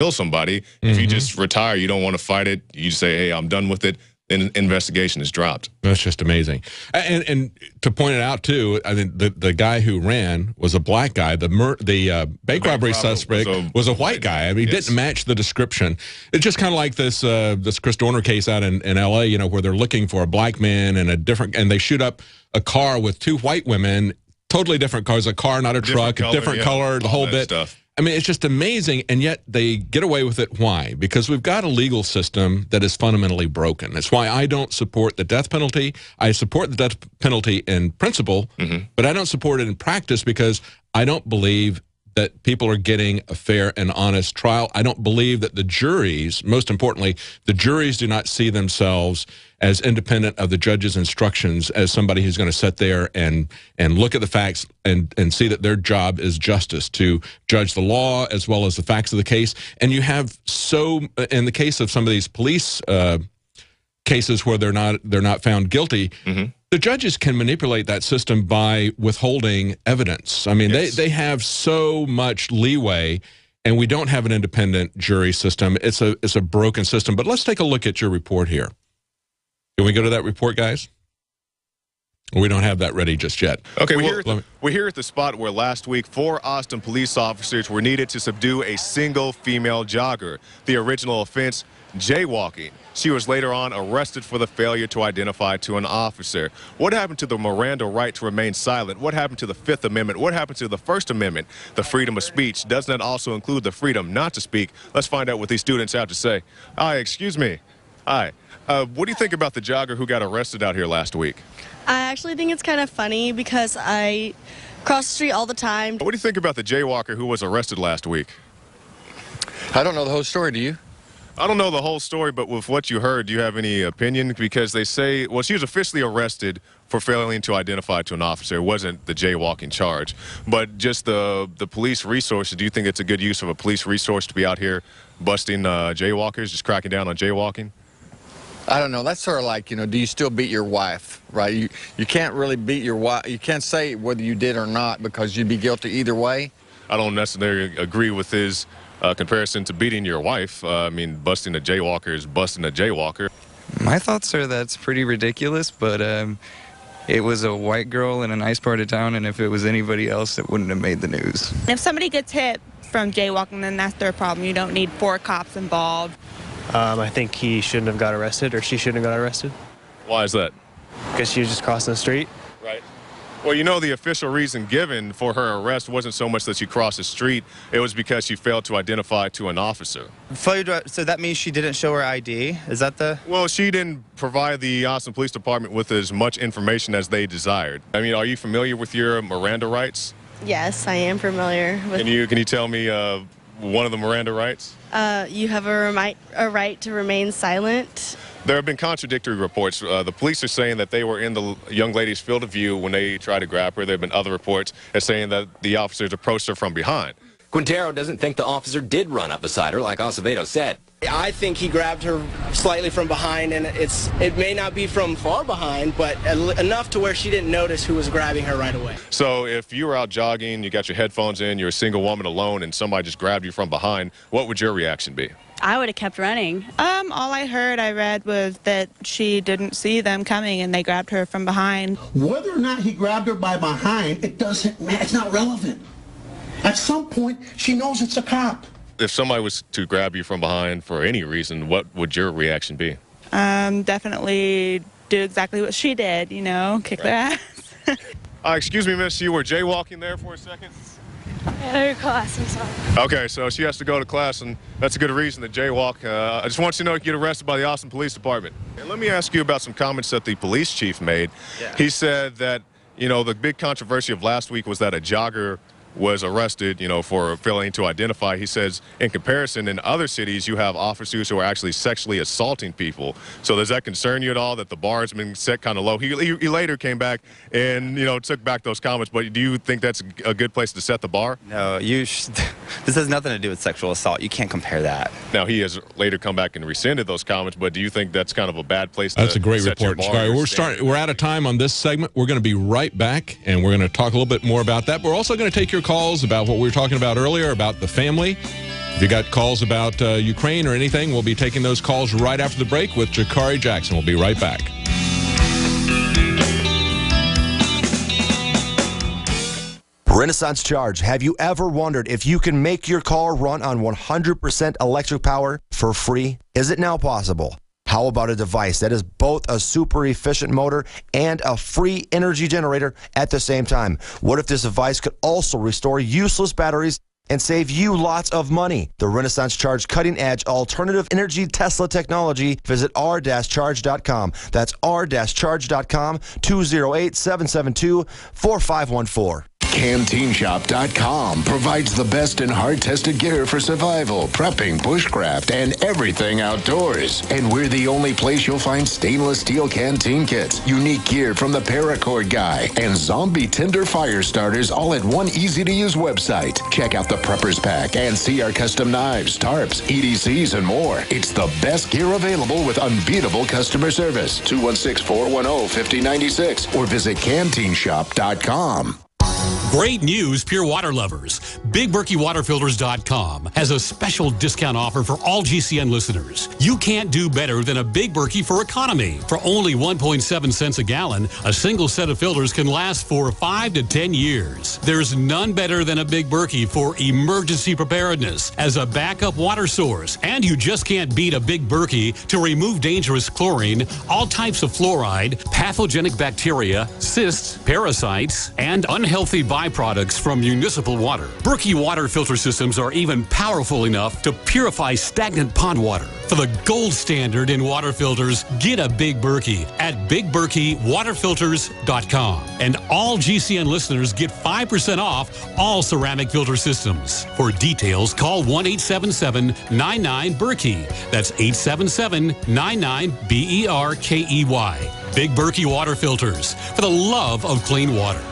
kill somebody. If you just retire, you don't want to fight it, you say, hey, I'm done with it, then investigation is dropped. That's just amazing. And to point it out, too, I mean, the guy who ran was a black guy. The bank robbery suspect was a white guy. I mean, he didn't match the description. It's just kind of like this Chris Dorner case out in L.A., you know, where they're looking for a black man and they shoot up a car with two white women, totally different cars, a car, not a truck, different color, the whole bit. Stuff. I mean, it's just amazing, and yet they get away with it. Why? Because we've got a legal system that is fundamentally broken. That's why I don't support the death penalty. I support the death penalty in principle, but I don't support it in practice because I don't believe that people are getting a fair and honest trial. I don't believe that the juries, most importantly, the juries do not see themselves as independent of the judge's instructions as somebody who's going to sit there and look at the facts and see that their job is justice, to judge the law as well as the facts of the case. And you have in the case of some of these police cases where they're not found guilty, the judges can manipulate that system by withholding evidence. I mean, they have so much leeway, and we don't have an independent jury system. It's a broken system. But let's take a look at your report here. Can we go to that report, guys? We don't have that ready just yet. Okay, we're here at the spot where last week 4 Austin police officers were needed to subdue a single female jogger. The original offense, jaywalking. She was later on arrested for the failure to identify to an officer. What happened to the Miranda right to remain silent? What happened to the Fifth Amendment? What happened to the First Amendment? The freedom of speech. Doesn't that also include the freedom not to speak? Let's find out what these students have to say. Hi, excuse me. Hi. What do you think about the jogger who got arrested out here last week? I actually think it's kind of funny because I cross the street all the time. What do you think about the jaywalker who was arrested last week? I don't know the whole story, do you? I don't know the whole story, but with what you heard, do you have any opinion? Because they say, well, she was officially arrested for failing to identify to an officer. It wasn't the jaywalking charge. But just the police resources, do you think it's a good use of a police resource to be out here busting jaywalkers, just cracking down on jaywalking? I don't know. That's sort of like, you know, do you still beat your wife, right? You can't really beat your wife. You can't say whether you did or not because you'd be guilty either way. I don't necessarily agree with his comparison to beating your wife. I mean, busting a jaywalker is busting a jaywalker. My thoughts are that's pretty ridiculous, but it was a white girl in a nice part of town, and if it was anybody else, it wouldn't have made the news. If somebody gets hit from jaywalking, then that's their problem. You don't need 4 cops involved. I think he shouldn't have got arrested, or she shouldn't have got arrested. Why is that? Because she was just crossing the street. Right. Well, you know, the official reason given for her arrest wasn't so much that she crossed the street. It was because she failed to identify to an officer. So that means she didn't show her ID? Is that the... Well, she didn't provide the Austin Police Department with as much information as they desired. I mean, are you familiar with your Miranda rights? Yes, I am familiar with... Can you tell me one of the Miranda rights? You have a right to remain silent. There have been contradictory reports. The police are saying that they were in the young lady's field of view when they tried to grab her. There have been other reports that saying that the officers approached her from behind. Quintero doesn't think the officer did run up beside her, like Acevedo said. I think he grabbed her slightly from behind, and it may not be from far behind, but enough to where she didn't notice who was grabbing her right away. So if you were out jogging, you got your headphones in, you're a single woman alone, and somebody just grabbed you from behind, what would your reaction be? I would have kept running. All I read was that she didn't see them coming and they grabbed her from behind. Whether or not he grabbed her by behind, it doesn't matter. It's not relevant. At some point, she knows it's a cop. If somebody was to grab you from behind for any reason, what would your reaction be? Definitely do exactly what she did, you know, kick their ass. Excuse me, miss, you were jaywalking there for a second? Her class, I'm sorry. Okay, so she has to go to class, and that's a good reason to jaywalk. I just want you to know you get arrested by the Austin Police Department. And let me ask you about some comments that the police chief made. Yeah. He said that, you know, the big controversy of last week was that a jogger was arrested, you know, for failing to identify. He says, in comparison, in other cities, you have officers who are actually sexually assaulting people. So does that concern you at all that the bar has been set kind of low? He later came back and, you know, took back those comments. But do you think that's a good place to set the bar? No, this has nothing to do with sexual assault. You can't compare that. Now, he has later come back and rescinded those comments, but do you think that's kind of a bad place to That's a great set report. your bar? We're out of time on this segment. We're going to be right back, and we're going to talk a little bit more about that. We're also going to take your calls about what we were talking about earlier, about the family If you got calls about Ukraine or anything, we'll be taking those calls right after the break with Jakari Jackson. We'll be right back. Renaissance Charge. Have you ever wondered if you can make your car run on 100% electric power for free? Is it now possible? How about a device that is both a super efficient motor and a free energy generator at the same time? What if this device could also restore useless batteries and save you lots of money? The Renaissance Charge cutting-edge alternative energy Tesla technology. Visit r-charge.com. That's r-charge.com, 208-772-4514. CanteenShop.com provides the best and hard-tested gear for survival, prepping, bushcraft, and everything outdoors. And we're the only place you'll find stainless steel canteen kits, unique gear from the Paracord guy, and zombie tinder fire starters all at one easy-to-use website. Check out the Prepper's Pack and see our custom knives, tarps, EDCs, and more. It's the best gear available with unbeatable customer service. 216-410-5096 or visit CanteenShop.com. Great news, Pure Water lovers. BigBerkeyWaterFilters.com has a special discount offer for all GCN listeners. You can't do better than a Big Berkey for economy. For only 1.7 cents a gallon, a single set of filters can last for 5 to 10 years. There's none better than a Big Berkey for emergency preparedness as a backup water source. And you just can't beat a Big Berkey to remove dangerous chlorine, all types of fluoride, pathogenic bacteria, cysts, parasites, and unhealthy byproducts from municipal water. Berkey water filter systems are even powerful enough to purify stagnant pond water. For the gold standard in water filters, get a Big Berkey at BigBerkeyWaterFilters.com. And all GCN listeners get 5% off all ceramic filter systems. For details, call 1-877-99-BERKEY. That's 877-99-BERKEY. Big Berkey Water Filters, for the love of clean water.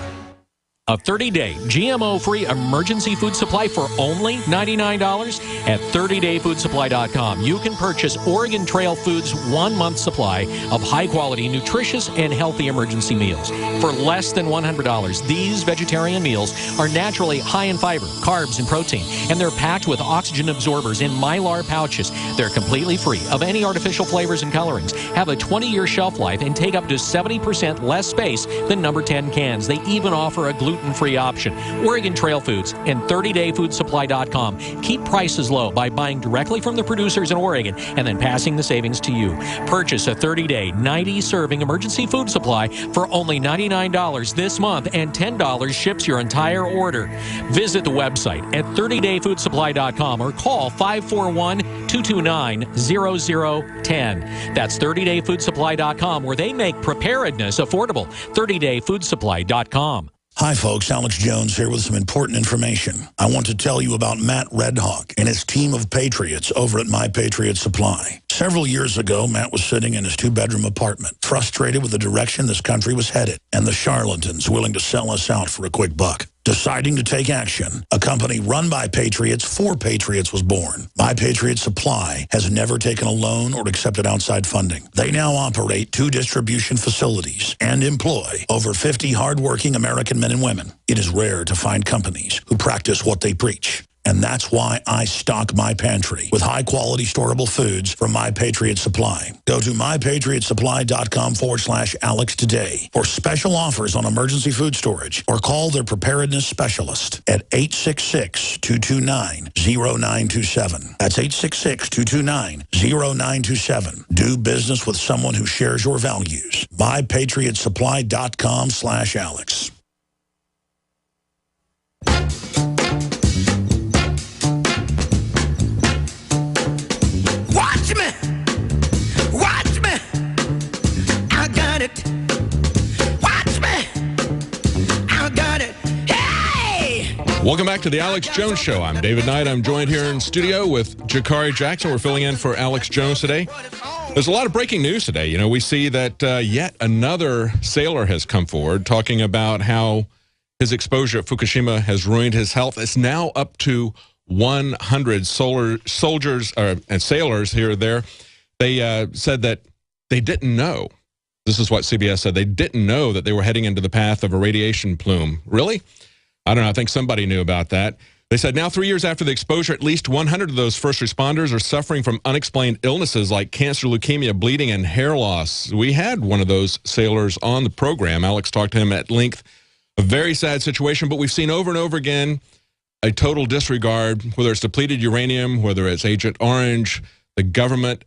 A 30-day GMO-free emergency food supply for only $99 at 30dayfoodsupply.com. You can purchase Oregon Trail Foods' 1-month supply of high-quality, nutritious, and healthy emergency meals. For less than $100, these vegetarian meals are naturally high in fiber, carbs, and protein, and they're packed with oxygen absorbers in Mylar pouches. They're completely free of any artificial flavors and colorings, have a 20-year shelf life, and take up to 70% less space than number 10 cans. They even offer a gluten-free option. Oregon Trail Foods and 30dayfoodsupply.com keep prices low by buying directly from the producers in Oregon and then passing the savings to you. Purchase a 30-day, 90-serving emergency food supply for only $99 this month, and $10 ships your entire order. Visit the website at 30dayfoodsupply.com or call 541-229-0010. That's 30dayfoodsupply.com, where they make preparedness affordable. 30dayfoodsupply.com. Hi folks, Alex Jones here with some important information. I want to tell you about Matt Redhawk and his team of patriots over at My Patriot Supply. Several years ago, Matt was sitting in his 2-bedroom apartment, frustrated with the direction this country was headed and the charlatans willing to sell us out for a quick buck. Deciding to take action, a company run by patriots for patriots was born. My Patriot Supply has never taken a loan or accepted outside funding. They now operate 2 distribution facilities and employ over 50 hardworking American men and women. It is rare to find companies who practice what they preach. And that's why I stock my pantry with high-quality storable foods from My Patriot Supply. Go to mypatriotsupply.com/Alex today for special offers on emergency food storage, or call their preparedness specialist at 866-229-0927. That's 866-229-0927. Do business with someone who shares your values. mypatriotsupply.com/Alex. Watch me, I got it. Watch me, I got it. Hey! Welcome back to the Alex Jones Show. I'm David Knight. I'm joined here in studio with Jakari Jackson. We're filling in for Alex Jones today. There's a lot of breaking news today. You know, we see that yet another sailor has come forward talking about how his exposure at Fukushima has ruined his health. It's now up to 100 soldiers and sailors here or there. They said that they didn't know. This is what CBS said. They didn't know that they were heading into the path of a radiation plume. Really? I don't know. I think somebody knew about that. They said now 3 years after the exposure, at least 100 of those first responders are suffering from unexplained illnesses like cancer, leukemia, bleeding, and hair loss. We had one of those sailors on the program. Alex talked to him at length. A very sad situation, but we've seen over and over again a total disregard, whether it's depleted uranium, whether it's Agent Orange. The government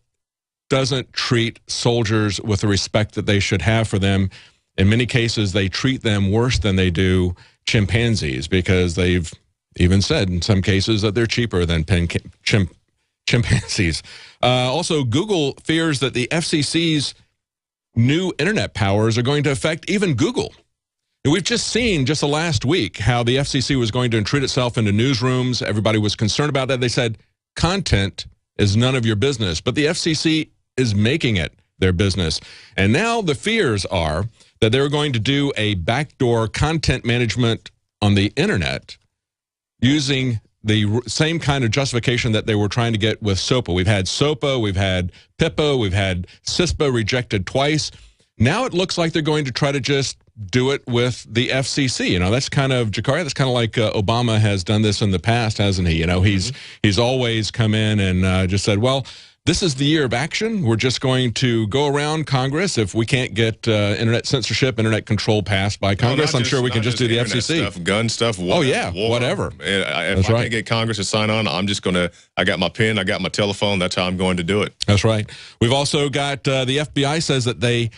doesn't treat soldiers with the respect that they should have for them. In many cases, they treat them worse than they do chimpanzees, because they've even said in some cases that they're cheaper than chimpanzees. Also, Google fears that the FCC's new internet powers are going to affect even Google. And we've just seen, just the last week, how the FCC was going to intrude itself into newsrooms. Everybody was concerned about that. They said, content is none of your business. But the FCC is making it their business. And now the fears are that they're going to do a backdoor content management on the internet using the same kind of justification that they were trying to get with SOPA. We've had SOPA, we've had PIPA, we've had CISPA rejected twice. Now it looks like they're going to try to just do it with the FCC. You know, that's kind of, Jakari, that's kind of like Obama has done this in the past, hasn't he? You know, he's always come in and just said, well, this is the year of action. We're just going to go around Congress. If we can't get internet censorship, internet control passed by Congress, I'm sure we can just do the FCC. Stuff, gun stuff, war, whatever. If I can't get Congress to sign on, I'm just going to, I got my pen, I got my telephone, that's how I'm going to do it. That's right. We've also got, the FBI says that they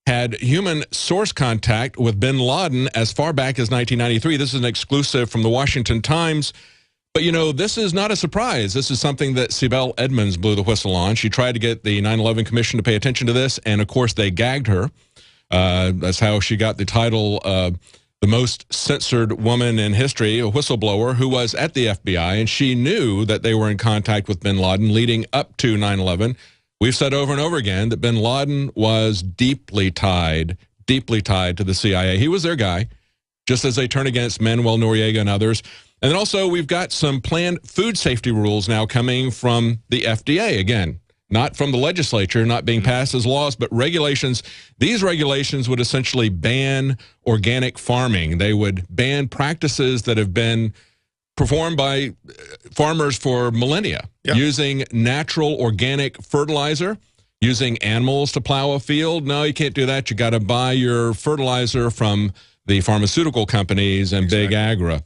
had human source contact with bin Laden as far back as 1993. This is an exclusive from the Washington Times. But, you know, this is not a surprise. This is something that Sibel Edmonds blew the whistle on. She tried to get the 9/11 Commission to pay attention to this, and, of course, they gagged her. That's how she got the title, the most censored woman in history, a whistleblower who was at the FBI, and she knew that they were in contact with bin Laden leading up to 9/11. We've said over and over again that bin Laden was deeply tied to the CIA. He was their guy, just as they turned against Manuel Noriega and others. And then also we've got some planned food safety rules now coming from the FDA. Again, not from the legislature, not being passed as laws, but regulations. These regulations would essentially ban organic farming. They would ban practices that have been performed by farmers for millennia, using natural organic fertilizer, using animals to plow a field. No, you can't do that. You got to buy your fertilizer from the pharmaceutical companies and big agri.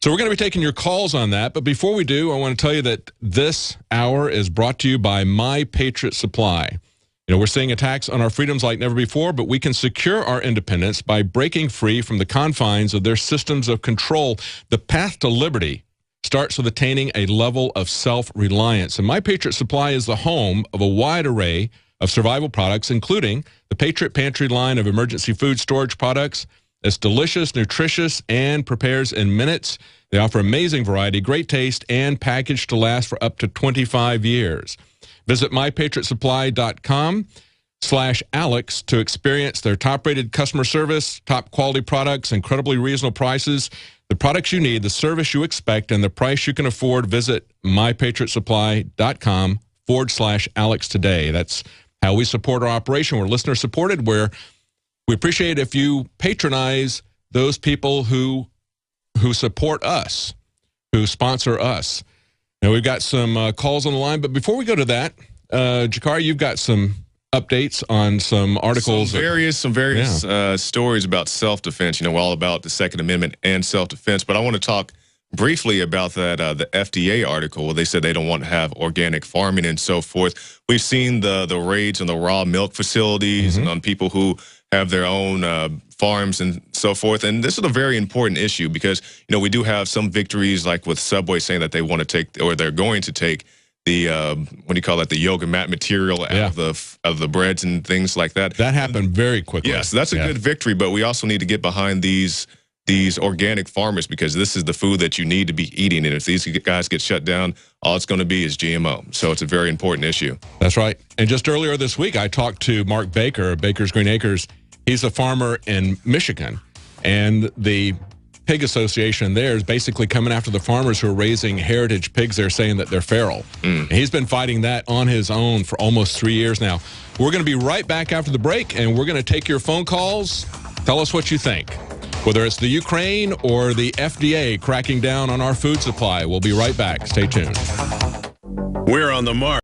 So we're going to be taking your calls on that. But before we do, I want to tell you that this hour is brought to you by My Patriot Supply. You know, we're seeing attacks on our freedoms like never before, but we can secure our independence by breaking free from the confines of their systems of control. The path to liberty starts with attaining a level of self-reliance. And My Patriot Supply is the home of a wide array of survival products, including the Patriot Pantry line of emergency food storage products. It's delicious, nutritious, and prepares in minutes. They offer amazing variety, great taste, and packaged to last for up to 25 years. Visit mypatriotsupply.com/Alex to experience their top-rated customer service, top-quality products, incredibly reasonable prices, the products you need, the service you expect, and the price you can afford. Visit mypatriotsupply.com/Alex today. That's how we support our operation. We're listener-supported, where we appreciate if you patronize those people who support us, who sponsor us. Now, we've got some calls on the line, but before we go to that, Jakari, you've got some updates on some articles. Some various stories about self-defense, you know, all about the Second Amendment and self-defense. But I want to talk briefly about that, the FDA article where they said they don't want to have organic farming and so forth. We've seen the raids on the raw milk facilities and on people who have their own farms and so forth. And this is a very important issue because, you know, we do have some victories like with Subway saying that they want to take, or they're going to take the, what do you call it, the yoga mat material out of the breads and things like that. That happened very quickly. Yes, that's a good victory, but we also need to get behind these organic farmers because this is the food that you need to be eating. And if these guys get shut down, all it's going to be is GMO. So it's a very important issue. That's right. And just earlier this week, I talked to Mark Baker of Baker's Green Acres. He's a farmer in Michigan, and the Pig Association there is basically coming after the farmers who are raising heritage pigs. They're saying that they're feral. And he's been fighting that on his own for almost 3 years now. We're going to be right back after the break, and we're going to take your phone calls. Tell us what you think. whether it's the Ukraine or the FDA cracking down on our food supply. We'll be right back. Stay tuned. We're on the mark.